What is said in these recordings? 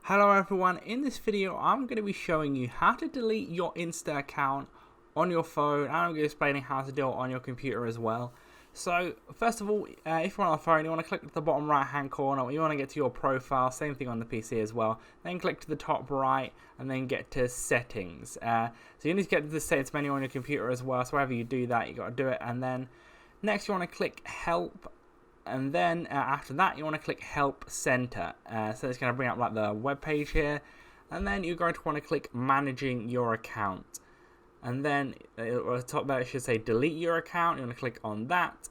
Hello everyone, in this video I'm going to be showing you how to delete your Insta account on your phone, and I'm going to be explaining how to do it on your computer as well. So first of all, if you're on a phone, you want to click to the bottom right hand corner, you want to get to your profile, same thing on the PC as well, then click to the top right and then get to settings. So you need to get to the settings menu on your computer as well, so wherever you do that you got to do it, and then next you want to click help. And then after that you want to click help center, so it's going to bring up like the web page here, and then you're going to want to click managing your account, and then at the top there it should say delete your account. You want to click on that,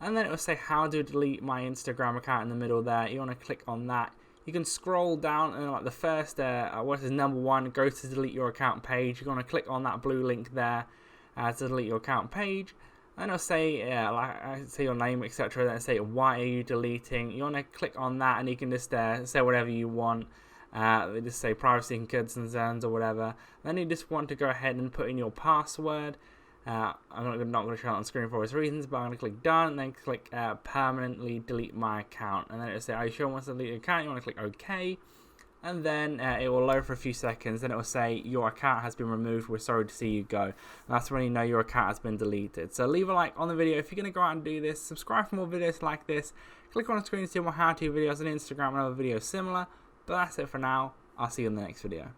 and then it will say how to delete my Instagram account in the middle there. You want to click on that. You can scroll down and like the first what is number 1, go to delete your account page. You're going to click on that blue link there to delete your account page. And it'll say, say your name, etc. Then say, why are you deleting? You want to click on that, and you can just say whatever you want. Just say privacy and concerns or whatever. Then you just want to go ahead and put in your password. I'm not going to show it on screen for obvious reasons, but I'm going to click done, and then click permanently delete my account. And then it'll say, are you sure you want to delete your account? You want to click OK. And then it will load for a few seconds, then it will say your account has been removed, we're sorry to see you go. And that's when you know your account has been deleted. So leave a like on the video if you're going to go out and do this. Subscribe for more videos like this. Click on the screen to see more how-to videos on Instagram and other videos similar. But that's it for now. I'll see you in the next video.